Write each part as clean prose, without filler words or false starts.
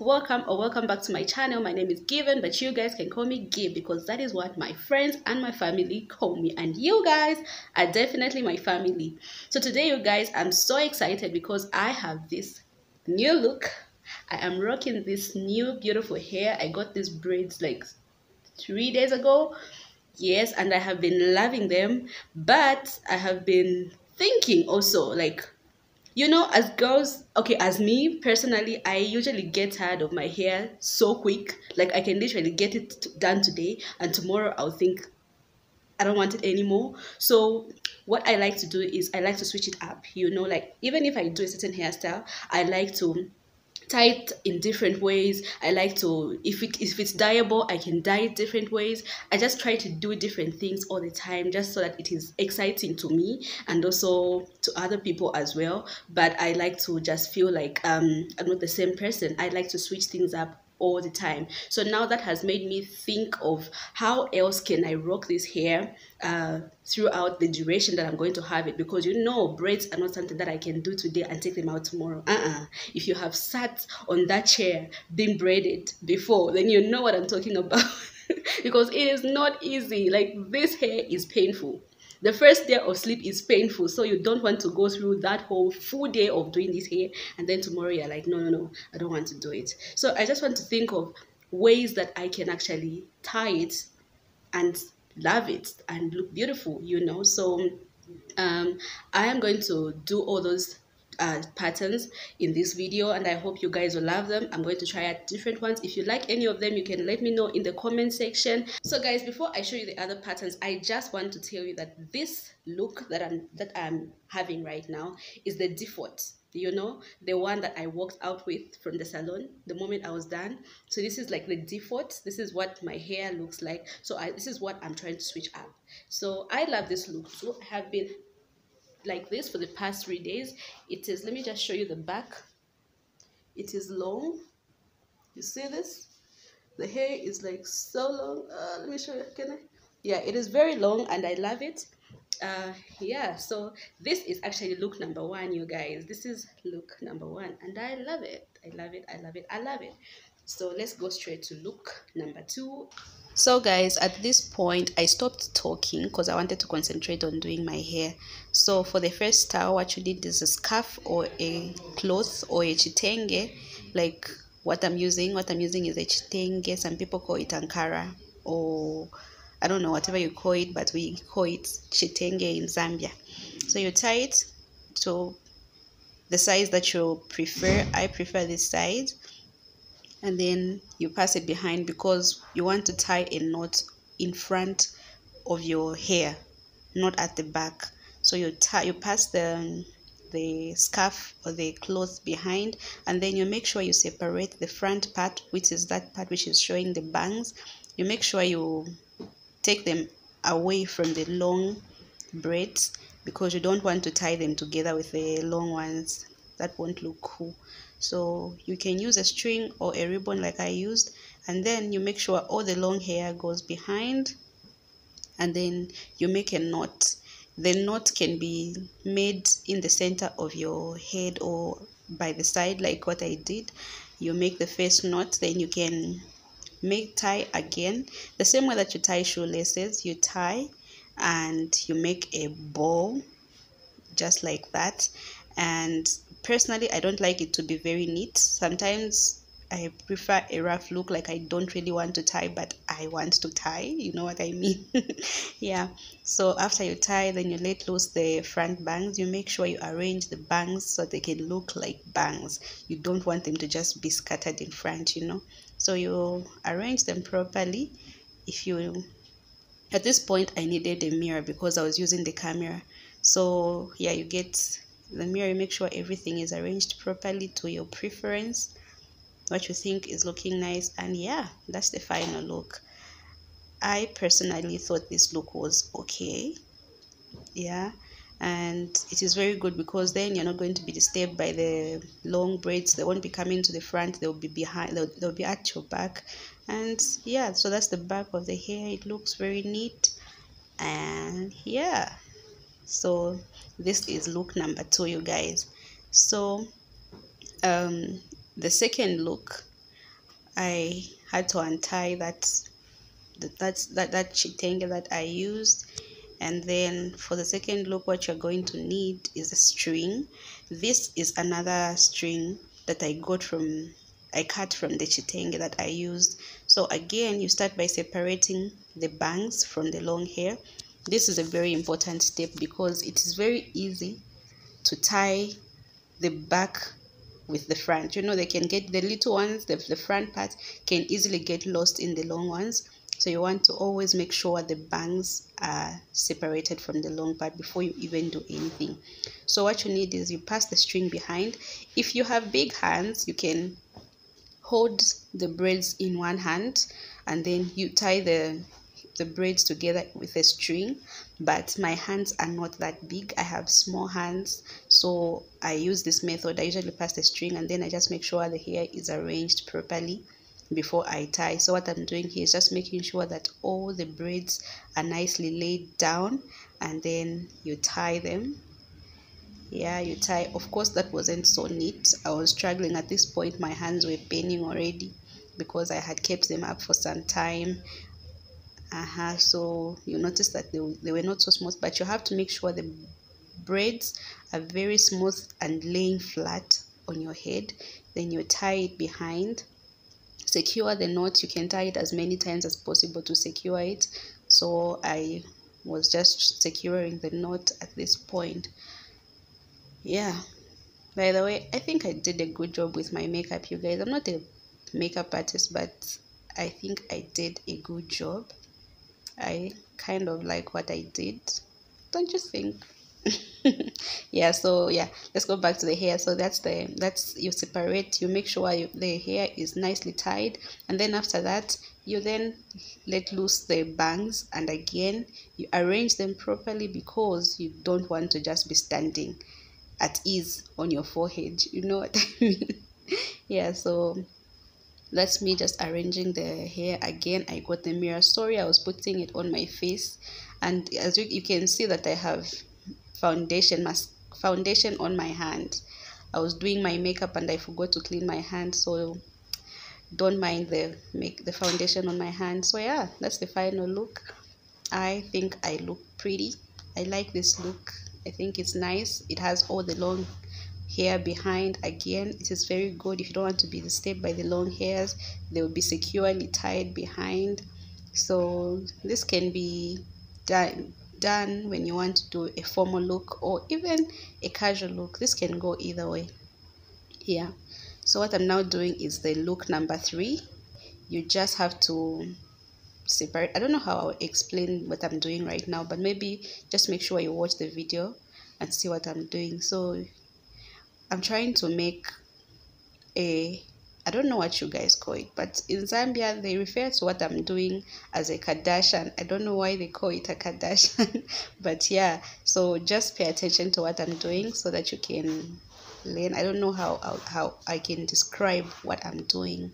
welcome or welcome back to my channel. My name is Given, but you guys can call me Gib because that is what my friends and my family call me, and you guys are definitely my family. So today, you guys, I'm so excited because I have this new look. I am rocking this new beautiful hair. I got these braids like 3 days ago. Yes, and I have been loving them, but I have been thinking also, like, you know, as girls, okay, as me personally, I usually get tired of my hair so quick. Like, I can literally get it done today, and tomorrow I'll think I don't want it anymore. So what I like to do is I like to switch it up, you know, like even if I do a certain hairstyle, I like to tie it in different ways. I like to, if it's dyeable, I can dye it different ways. I just try to do different things all the time just so that it is exciting to me and also to other people as well. But I like to just feel like I'm not the same person. I like to switch things up all the time. So now that has made me think of how else can I rock this hair throughout the duration that I'm going to have it, because you know braids are not something that I can do today and take them out tomorrow. If you have sat on that chair being braided before, then you know what I'm talking about. Because it is not easy. Like, this hair is painful. The first day of sleep is painful, so you don't want to go through that whole full day of doing this hair, and then tomorrow you're like, no, no, no, I don't want to do it. So I just want to think of ways that I can actually tie it and love it and look beautiful, you know. So I am going to do all those patterns in this video, and I hope you guys will love them. I'm going to try out different ones. If you like any of them, you can let me know in the comment section. So guys, before I show you the other patterns, I just want to tell you that this look that I'm having right now is the default, you know, the one that I walked out with from the salon the moment I was done. So this is like the default. This is what my hair looks like. So this is what I'm trying to switch up. So I love this look. So I have been like this for the past 3 days. It is, let me just show you the back. It is long. You see this? The hair is like so long. Let me show you. Can I? Yeah, it is very long and I love it. Yeah, so this is actually look number one, you guys. This is look number one and I love it. I love it. I love it. I love it. So let's go straight to look number two. So guys, at this point I stopped talking because I wanted to concentrate on doing my hair. So for the first style, what you need is a scarf or a cloth or a chitenge. Like what I'm using is a chitenge. Some people call it ankara, or I don't know, whatever you call it, but we call it chitenge in Zambia. So you tie it to the size that you prefer. I prefer this size. And then you pass it behind because you want to tie a knot in front of your hair, not at the back. So you pass the scarf or the cloth behind, and then you make sure you separate the front part, which is that part which is showing the bangs. You make sure you take them away from the long braids because you don't want to tie them together with the long ones. That won't look cool. So you can use a string or a ribbon like I used, and then you make sure all the long hair goes behind, and then you make a knot. The knot can be made in the center of your head or by the side, like what I did. You make the first knot, then you can tie again the same way that you tie shoelaces. You tie and you make a bow just like that. And personally, I don't like it to be very neat. Sometimes I prefer a rough look, like I don't really want to tie, but I want to tie, you know what I mean. Yeah, so after you tie, then you let loose the front bangs. You make sure you arrange the bangs so they can look like bangs. You don't want them to just be scattered in front, you know. So you arrange them properly. At this point I needed a mirror because I was using the camera. So yeah, you get the mirror, you make sure everything is arranged properly to your preference, what you think is looking nice, and yeah, that's the final look. I personally thought this look was okay. Yeah, and it is very good because then you're not going to be disturbed by the long braids. They won't be coming to the front, they'll be behind, they'll be at your back. And yeah, so that's the back of the hair. It looks very neat. And yeah, so this is look number two, you guys. So the second look, I had to untie that chitenge that I used. And then for the second look, what you're going to need is a string. This is another string that I cut from the chitenge that I used. So again, you start by separating the bangs from the long hair. This is a very important step because it is very easy to tie the back with the front. You know, they can get the little ones, the front part can easily get lost in the long ones. So you want to always make sure the bangs are separated from the long part before you even do anything. So what you need is you pass the string behind. If you have big hands, you can hold the braids in one hand and then you tie the braids together with a string. But my hands are not that big, I have small hands, so I use this method. I usually pass the string and then I just make sure the hair is arranged properly before I tie. So what I'm doing here is just making sure that all the braids are nicely laid down, and then you tie them. Yeah, you tie. Of course, that wasn't so neat. I was struggling at this point. My hands were paining already because I had kept them up for some time. So you notice that they were not so smooth, but you have to make sure the braids are very smooth and laying flat on your head. Then you tie it behind. Secure the knot. You can tie it as many times as possible to secure it. So I was just securing the knot at this point. Yeah, by the way, I think I did a good job with my makeup, you guys. I'm not a makeup artist, but I think I did a good job. I kind of like what I did, don't you think? Yeah, so yeah, let's go back to the hair. So that's you separate, you make sure the hair is nicely tied, and then after that you then let loose the bangs, and again you arrange them properly because you don't want to just be standing at ease on your forehead, you know what I mean? Yeah, so that's me just arranging the hair. Again, I got the mirror. Sorry, I was putting it on my face, and as you can see that I have foundation on my hand. I was doing my makeup and I forgot to clean my hand, so don't mind the foundation on my hand. So yeah, that's the final look. I think I look pretty. I like this look. I think it's nice. It has all the long hair behind. Again, it is very good. If you don't want to be disturbed by the long hairs, they will be securely tied behind. So this can be done when you want to do a formal look or even a casual look. This can go either way. Yeah, so what I'm now doing is the look number 3. You just have to separate. I don't know how I'll explain what I'm doing right now, but maybe just make sure you watch the video and see what I'm doing. So I'm trying to make I don't know what you guys call it, but in Zambia they refer to what I'm doing as a Kardashian. I don't know why they call it a Kardashian, but yeah, so just pay attention to what I'm doing so that you can learn. I don't know how I can describe what I'm doing.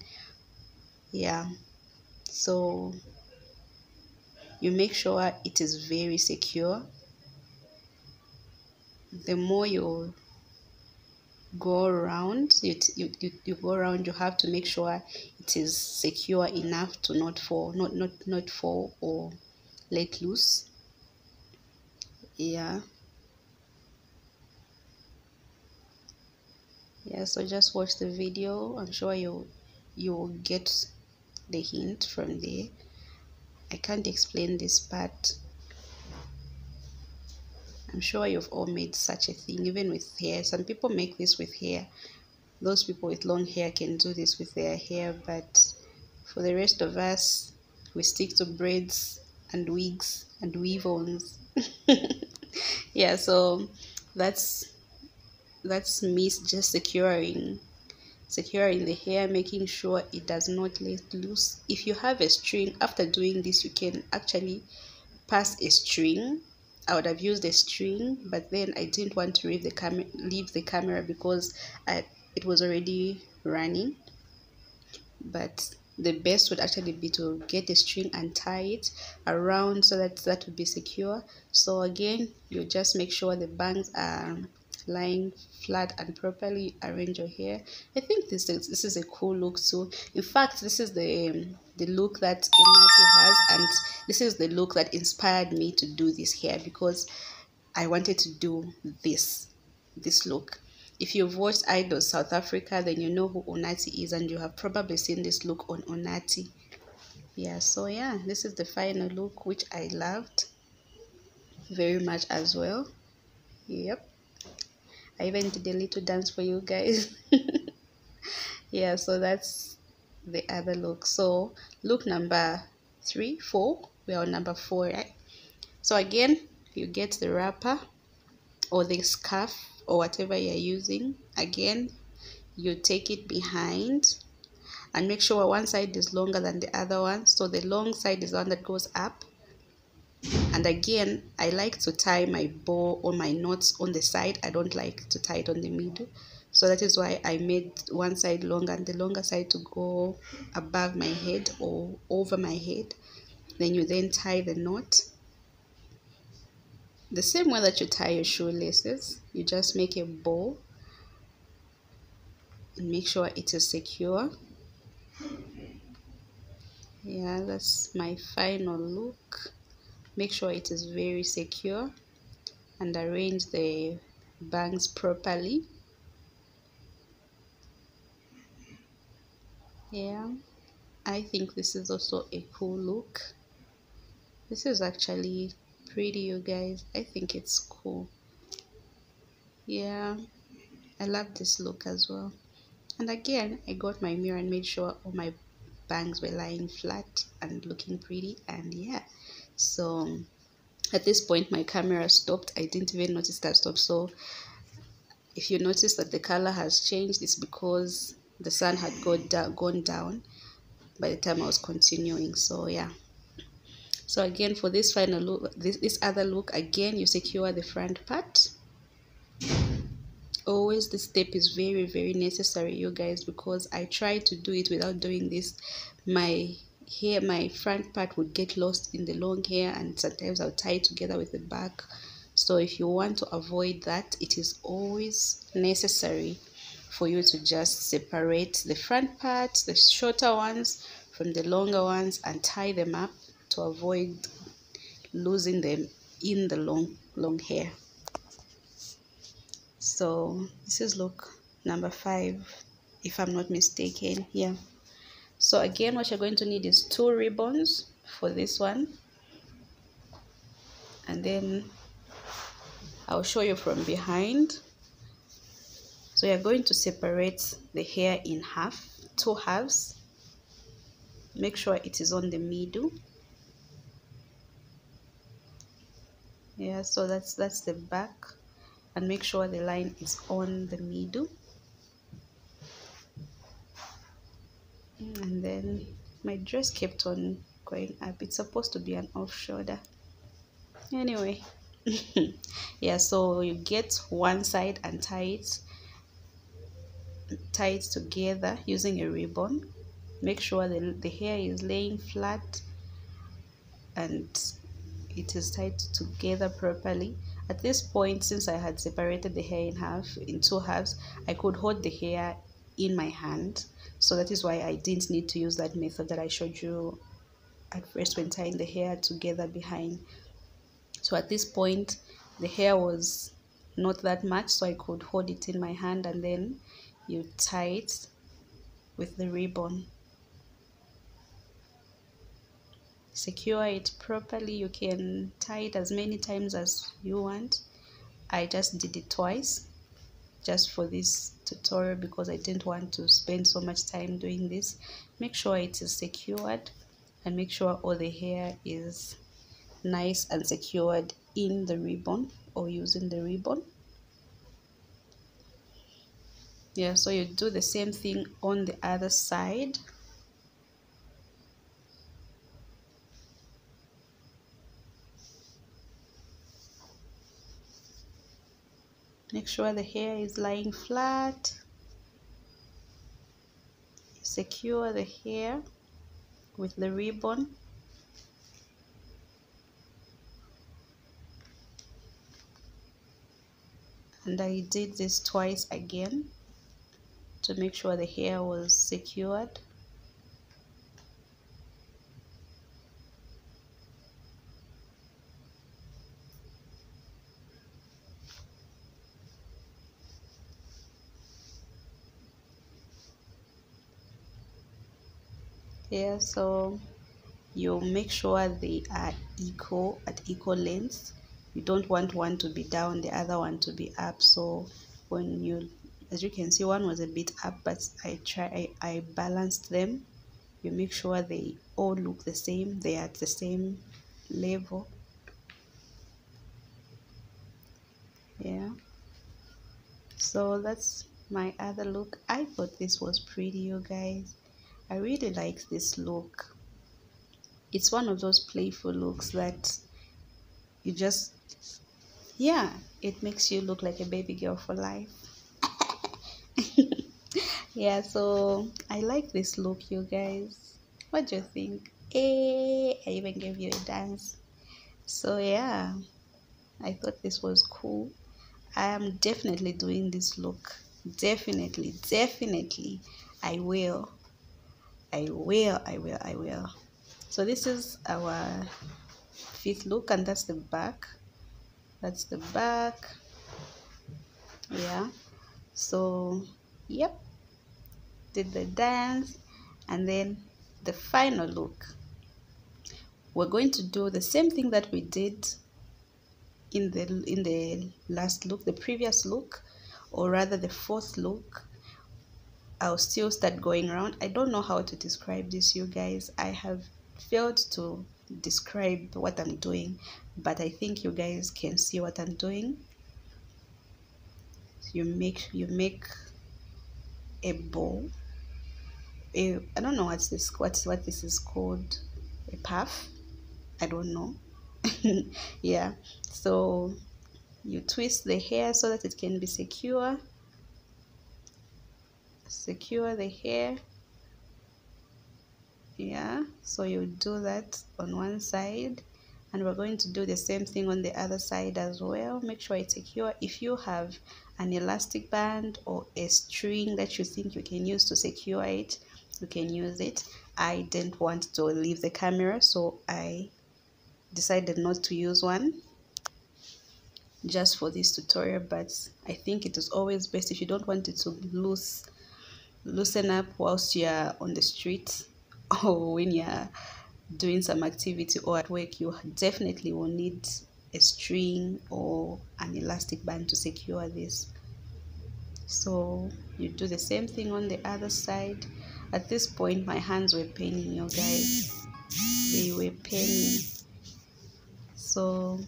Yeah, so you make sure it is very secure. The more you go around, you go around, you have to make sure it is secure enough to not fall, not fall or let loose. Yeah, so just watch the video. I'm sure you will get the hint from there. I can't explain this part. I'm sure you've all made such a thing, even with hair. Some people make this with hair. Those people with long hair can do this with their hair, but for the rest of us, we stick to braids and wigs and weave-ons. Yeah, so that's me just securing the hair, making sure it does not let loose. If you have a string, after doing this, you can actually pass a string. I would have used a string, but then I didn't want to leave the camera because it was already running. But the best would actually be to get a string and tie it around so that would be secure. So again, you just make sure the bangs are lying flat and properly arrange your hair. I think this is a cool look too. In fact, this is the look that Unati has, and this is the look that inspired me to do this hair, because I wanted to do this look. If you've watched Idol South Africa, then you know who Unati is, and you have probably seen this look on Unati. Yeah, so yeah, this is the final look, which I loved very much as well. Yep, I even did a little dance for you guys. Yeah, so that's the other look. So look number 3, 4, we are on number 4, right? So again, you get the wrapper or the scarf or whatever you're using. Again, you take it behind and make sure one side is longer than the other one. So the long side is the one that goes up. And again, I like to tie my bow or my knots on the side. I don't like to tie it on the middle. So that is why I made one side longer and the longer side to go above my head or over my head. Then you then tie the knot. The same way that you tie your shoelaces, you just make a bow and make sure it is secure. Yeah, that's my final look. Make sure it is very secure and arrange the bangs properly. Yeah, I think this is also a cool look. This is actually pretty, you guys. I think it's cool. Yeah, I love this look as well. And again, I got my mirror and made sure all my bangs were lying flat and looking pretty. And yeah, so at this point my camera stopped. I didn't even notice that stopped. So if you notice that the color has changed, it's because the sun had gone down by the time I was continuing. So yeah, so again, for this final look, this other look, again you secure the front part. Always this step is very necessary, you guys, because I tried to do it without doing this. My hair, my front part would get lost in the long hair, and sometimes I'll tie it together with the back. So if you want to avoid that, it is always necessary for you to just separate the front part, the shorter ones, from the longer ones, and tie them up to avoid losing them in the long hair. So this is look number 5, if I'm not mistaken. Yeah, so again, what you're going to need is 2 ribbons for this one, and then I'll show you from behind. So you're going to separate the hair in half, 2 halves. Make sure it is on the middle. Yeah, so that's the back, and make sure the line is on the middle. And then my dress kept on going up. It's supposed to be an off shoulder anyway. Yeah, so you get one side and tie it together using a ribbon. Make sure the hair is laying flat and it is tied together properly. At this point, since I had separated the hair in 2 halves, I could hold the hair in my hand. So that is why I didn't need to use that method that I showed you at first when tying the hair together behind. So at this point, the hair was not that much, so I could hold it in my hand, and then you tie it with the ribbon. Secure it properly. You can tie it as many times as you want. I just did it twice just for this tutorial because I didn't want to spend so much time doing this. Make sure it is secured, and make sure all the hair is nice and secured in the ribbon or using the ribbon. Yeah, so you do the same thing on the other side. Make sure the hair is lying flat. Secure the hair with the ribbon. and I did this twice again to make sure the hair was secured. Yeah, so you make sure they are equal, at equal lengths. You don't want one to be down, the other one to be up. So when you, as you can see, one was a bit up, but I balanced them. You make sure they all look the same, they are at the same level. Yeah, so that's my other look. I thought this was pretty, you guys. I really like this look. It's one of those playful looks that you just, yeah, it makes you look like a baby girl for life. Yeah, so I like this look, you guys. What do you think? I even gave you a dance. So yeah, I thought this was cool. I am definitely doing this look. Definitely, definitely. I will. I will. I will. I will. So this is our fifth look, and that's the back. That's the back. Yeah. So, yep. Did the dance, and then the final look. We're going to do the same thing that we did in the last look, the previous look, or rather the fourth look. I'll still start going around. I don't know how to describe this, you guys. I have failed to describe what I'm doing, but I think you guys can see what I'm doing. You make a bow. I don't know what this is called. A puff. I don't know. Yeah. So you twist the hair so that it can be secure. Secure the hair. Yeah, so you do that on one side, and we're going to do the same thing on the other side as well. Make sure it's secure. If you have an elastic band or a string that you think you can use to secure it, you can use it. I didn't want to leave the camera, so I decided not to use one just for this tutorial, but I think it is always best if you don't want it to loosen up whilst you're on the street or when you're doing some activity or at work. You definitely will need a string or an elastic band to secure this. So you do the same thing on the other side. At this point my hands were paining, you guys. They were paining. So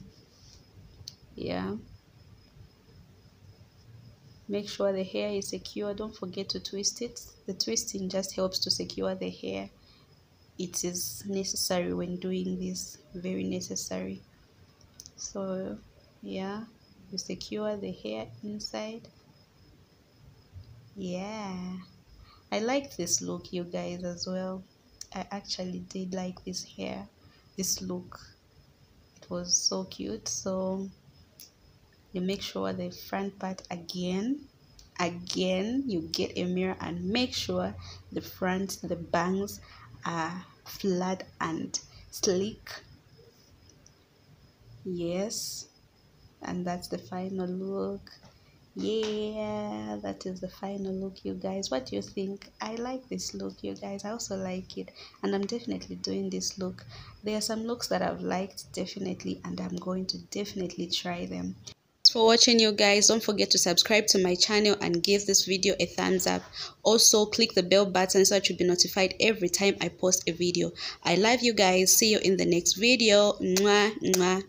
yeah, make sure the hair is secure. Don't forget to twist it. The twisting just helps to secure the hair. It is necessary when doing this, very necessary. So yeah, you secure the hair inside. Yeah, I like this look, you guys, as well. I actually did like this look. It was so cute. So you make sure the front part again you get a mirror and make sure the bangs are flat and sleek. Yes, and that's the final look. Yeah, that is the final look, you guys. What do you think? I like this look, you guys. I also like it, and I'm definitely doing this look. There are some looks that I've liked definitely, and I'm going to definitely try them. Thanks for watching, you guys. Don't forget to subscribe to my channel and give this video a thumbs up. Also click the bell button so that you'll be notified every time I post a video. I love you guys. See you in the next video. Mwah, mwah.